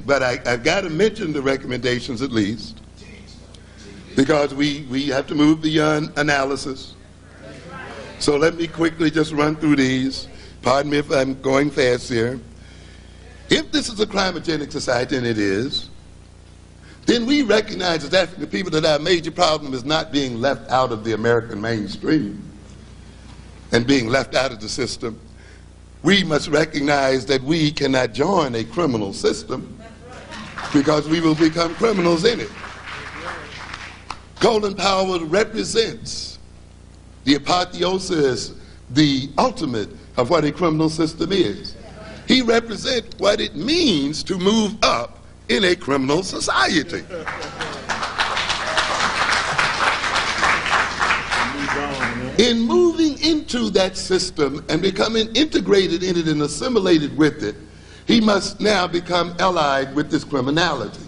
But I've got to mention the recommendations at least, because we have to move beyond analysis. So let me quickly just run through these. Pardon me if I'm going fast here. If this is a climogenic society, and it is, then we recognize as African people that our major problem is not being left out of the American mainstream and being left out of the system. We must recognize that we cannot join a criminal system because we will become criminals in it. Colin Powell represents the apotheosis, the ultimate of what a criminal system is. He represents what it means to move up in a criminal society. In moving into that system and becoming integrated in it and assimilated with it, he must now become allied with this criminality.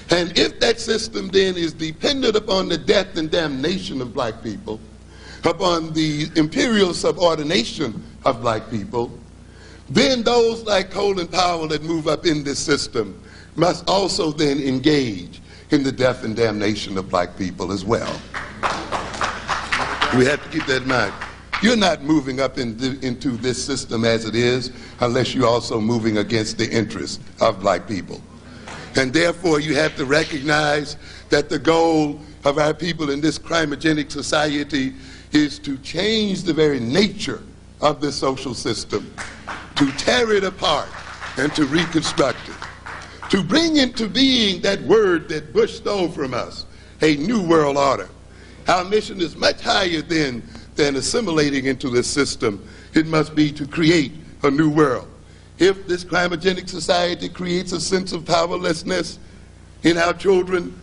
And if that system then is dependent upon the death and damnation of black people, upon the imperial subordination of black people, then those like Colin Powell that move up in this system must also then engage in the death and damnation of black people as well. We have to keep that in mind. You're not moving up into this system as it is unless you're also moving against the interests of black people. And therefore you have to recognize that the goal of our people in this crimogenic society is to change the very nature of the social system, to tear it apart and to reconstruct it, to bring into being that word that Bush stole from us, a new world order. Our mission is much higher than assimilating into this system. It must be to create a new world. If this crimogenic society creates a sense of powerlessness in our children,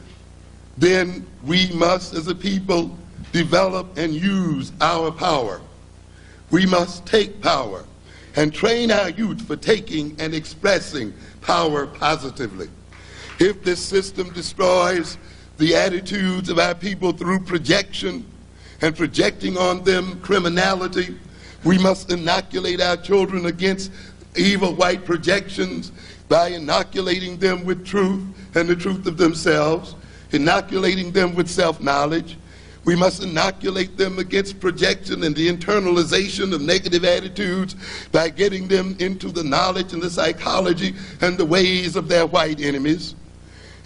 then we must, as a people, develop and use our power. We must take power and train our youth for taking and expressing power positively. If this system destroys the attitudes of our people through projection and projecting on them criminality, we must inoculate our children against evil white projections by inoculating them with truth and the truth of themselves, inoculating them with self-knowledge. We must inoculate them against projection and the internalization of negative attitudes by getting them into the knowledge and the psychology and the ways of their white enemies,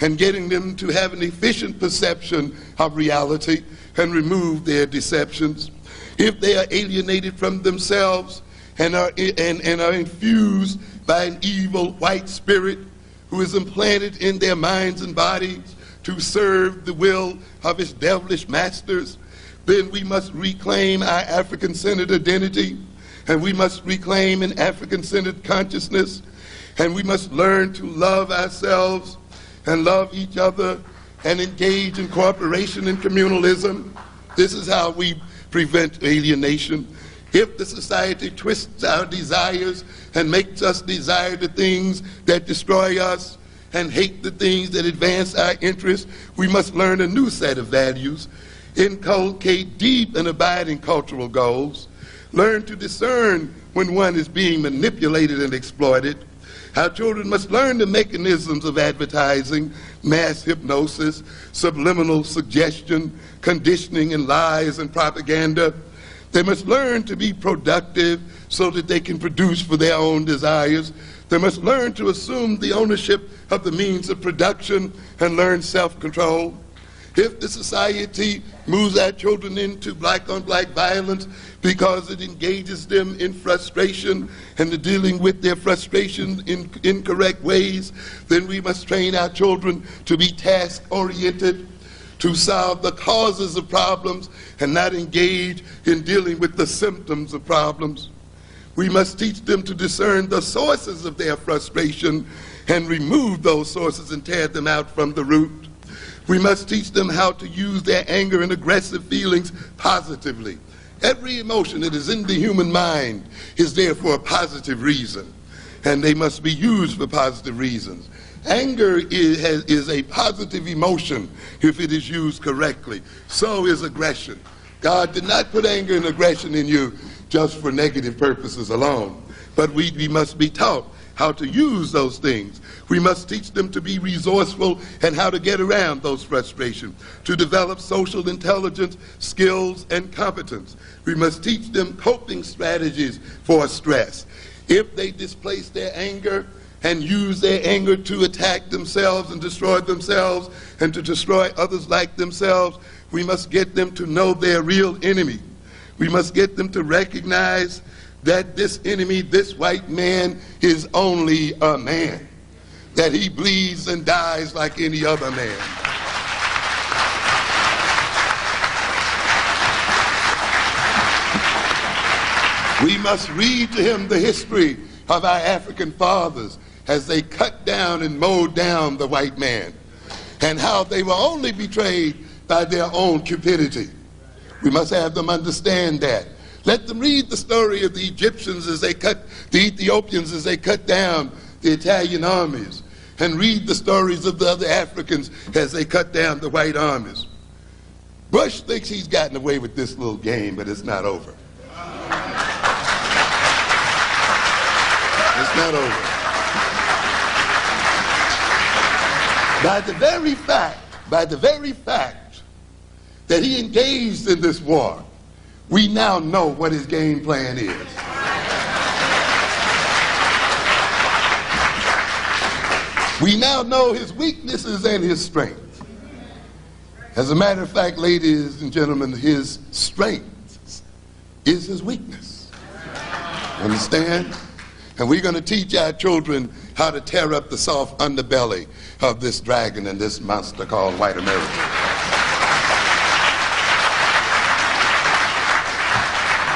and getting them to have an efficient perception of reality and remove their deceptions. If they are alienated from themselves and are infused by an evil white spirit who is implanted in their minds and bodies to serve the will of its devilish masters, then we must reclaim our African-centered identity, and we must reclaim an African-centered consciousness, and we must learn to love ourselves and love each other and engage in cooperation and communalism. This is how we prevent alienation. If the society twists our desires and makes us desire the things that destroy us and hate the things that advance our interests, we must learn a new set of values, inculcate deep and abiding cultural goals, learn to discern when one is being manipulated and exploited. Our children must learn the mechanisms of advertising, mass hypnosis, subliminal suggestion, conditioning and lies and propaganda. They must learn to be productive so that they can produce for their own desires. They must learn to assume the ownership of the means of production and learn self-control. If the society moves our children into black-on-black violence because it engages them in frustration and the dealing with their frustration in incorrect ways, then we must train our children to be task-oriented, to solve the causes of problems and not engage in dealing with the symptoms of problems. We must teach them to discern the sources of their frustration and remove those sources and tear them out from the root. We must teach them how to use their anger and aggressive feelings positively. Every emotion that is in the human mind is there for a positive reason, and they must be used for positive reasons. Anger is a positive emotion if it is used correctly. So is aggression. God did not put anger and aggression in you just for negative purposes alone, but we must be taught how to use those things. We must teach them to be resourceful and how to get around those frustrations, to develop social intelligence, skills, and competence. We must teach them coping strategies for stress. If they displace their anger and use their anger to attack themselves and destroy themselves and to destroy others like themselves, we must get them to know their real enemy. We must get them to recognize that this enemy, this white man, is only a man, that he bleeds and dies like any other man. We must read to him the history of our African fathers as they cut down and mowed down the white man, and how they were only betrayed by their own cupidity. We must have them understand that. Let them read the story of the Egyptians as they cut, the Ethiopians as they cut down the Italian armies, and read the stories of the other Africans as they cut down the white armies. Bush thinks he's gotten away with this little game, but it's not over. It's not over. By the very fact that he engaged in this war, we now know what his game plan is. We now know his weaknesses and his strengths. As a matter of fact, ladies and gentlemen, his strength is his weakness. Understand? And we're going to teach our children how to tear up the soft underbelly of this dragon and this monster called white America.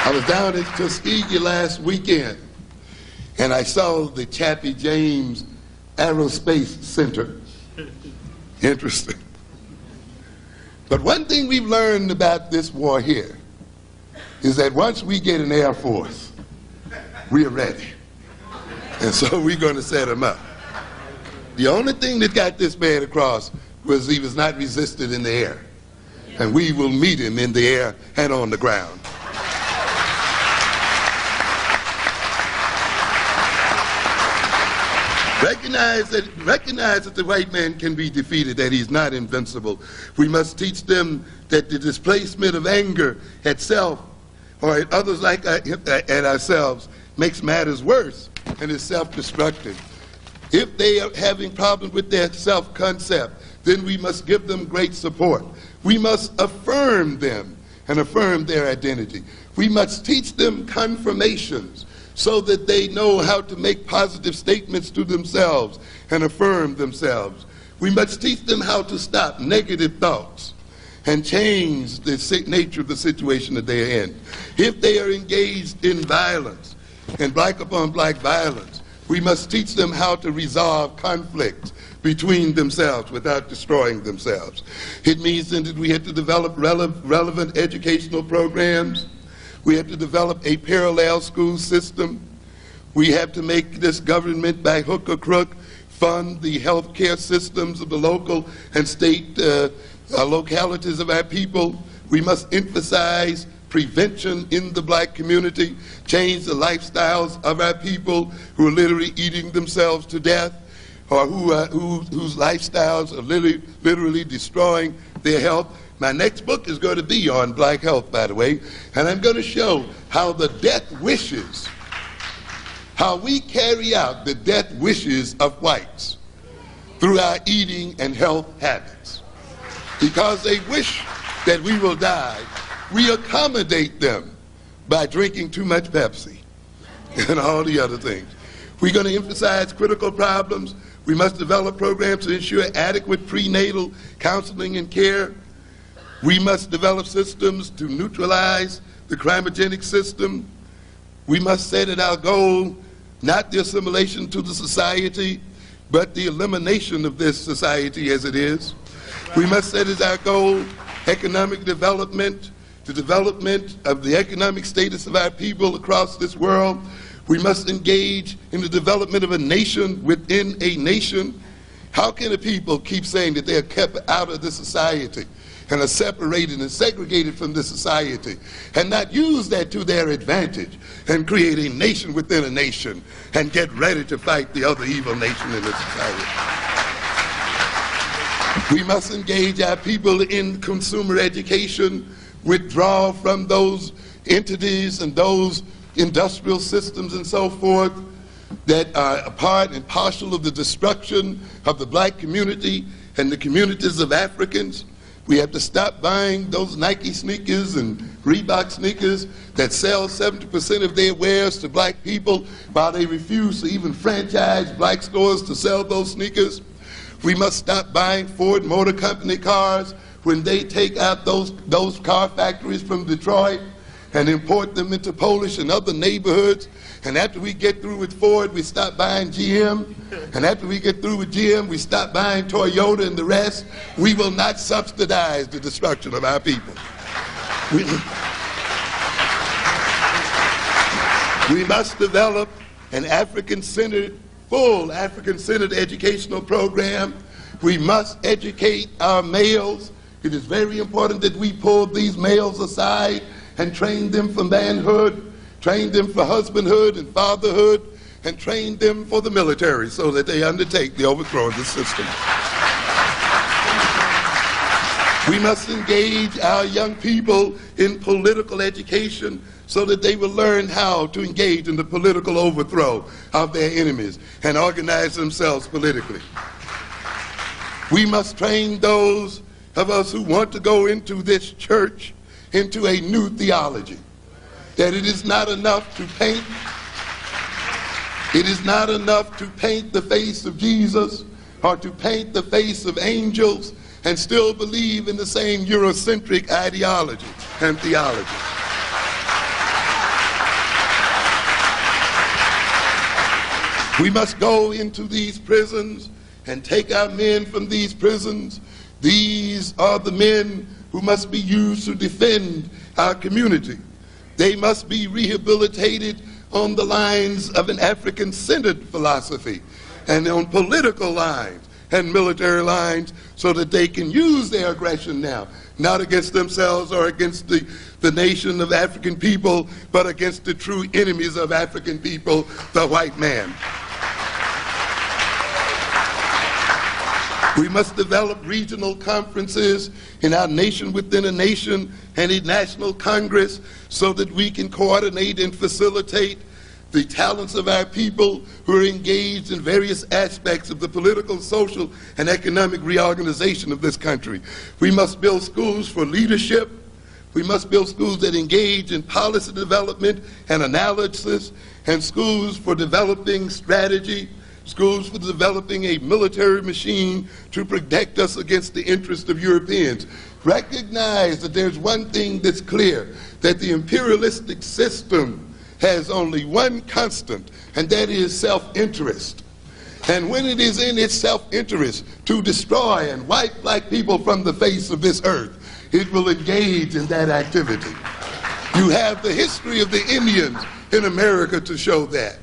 I was down in Tuskegee last weekend, and I saw the Chappie James Aerospace Center. Interesting. But one thing we've learned about this war here is that once we get an Air Force, we're ready. And so we're going to set him up. The only thing that got this man across was he was not resisted in the air. And we will meet him in the air and on the ground. Recognize that the white man can be defeated, that he's not invincible. We must teach them that the displacement of anger at self or at others like at ourselves makes matters worse and is self-destructive. If they are having problems with their self-concept, then we must give them great support. We must affirm them and affirm their identity. We must teach them confirmations so that they know how to make positive statements to themselves and affirm themselves. We must teach them how to stop negative thoughts and change the nature of the situation that they are in. If they are engaged in violence and black upon black violence, we must teach them how to resolve conflicts between themselves without destroying themselves. It means then that we have to develop relevant educational programs. We have to develop a parallel school system. We have to make this government, by hook or crook, fund the health care systems of the local and state localities of our people. We must emphasize prevention in the black community, change the lifestyles of our people who are literally eating themselves to death, or whose lifestyles are literally destroying their health. My next book is going to be on black health, by the way, and I'm going to show how the death wishes, how we carry out the death wishes of whites through our eating and health habits. Because they wish that we will die, we accommodate them by drinking too much Pepsi and all the other things. We're going to emphasize critical problems. We must develop programs to ensure adequate prenatal counseling and care. We must develop systems to neutralize the crimogenic system. We must set it our goal, not the assimilation to the society, but the elimination of this society as it is. We must set as our goal economic development, the development of the economic status of our people across this world. We must engage in the development of a nation within a nation. How can a people keep saying that they are kept out of the society and are separated and segregated from the society, and not use that to their advantage and create a nation within a nation and get ready to fight the other evil nation in the society. We must engage our people in consumer education, withdraw from those entities and those industrial systems and so forth that are a part and parcel of the destruction of the black community and the communities of Africans. We have to stop buying those Nike sneakers and Reebok sneakers that sell 70% of their wares to black people while they refuse to even franchise black stores to sell those sneakers. We must stop buying Ford Motor Company cars when they take out those car factories from Detroit and import them into Polish and other neighborhoods. And after we get through with Ford, we stop buying GM. And after we get through with GM, we stop buying Toyota and the rest. We will not subsidize the destruction of our people. We must develop an African-centered, full African-centered educational program. We must educate our males. It is very important that we pull these males aside and train them for manhood, train them for husbandhood and fatherhood, and train them for the military so that they undertake the overthrow of the system. We must engage our young people in political education so that they will learn how to engage in the political overthrow of their enemies and organize themselves politically. We must train those of us who want to go into this church into a new theology, that it is not enough to paint, the face of Jesus or to paint the face of angels and still believe in the same Eurocentric ideology and theology. We must go into these prisons and take our men from these prisons. These are the men who must be used to defend our community. They must be rehabilitated on the lines of an African-centered philosophy and on political lines and military lines so that they can use their aggression now, not against themselves or against the nation of African people, but against the true enemies of African people, the white man. We must develop regional conferences in our nation within a nation and a national congress so that we can coordinate and facilitate the talents of our people who are engaged in various aspects of the political, social, and economic reorganization of this country. We must build schools for leadership. We must build schools that engage in policy development and analysis, and schools for developing strategy, schools for developing a military machine to protect us against the interests of Europeans. Recognize that there's one thing that's clear, that the imperialistic system has only one constant, and that is self-interest. And when it is in its self-interest to destroy and wipe black people from the face of this earth, it will engage in that activity. You have the history of the Indians in America to show that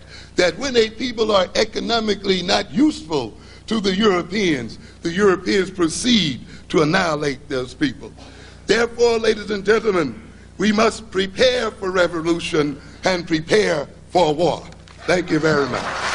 when a people are economically not useful to the Europeans proceed to annihilate those people. Therefore, ladies and gentlemen, we must prepare for revolution and prepare for war. Thank you very much.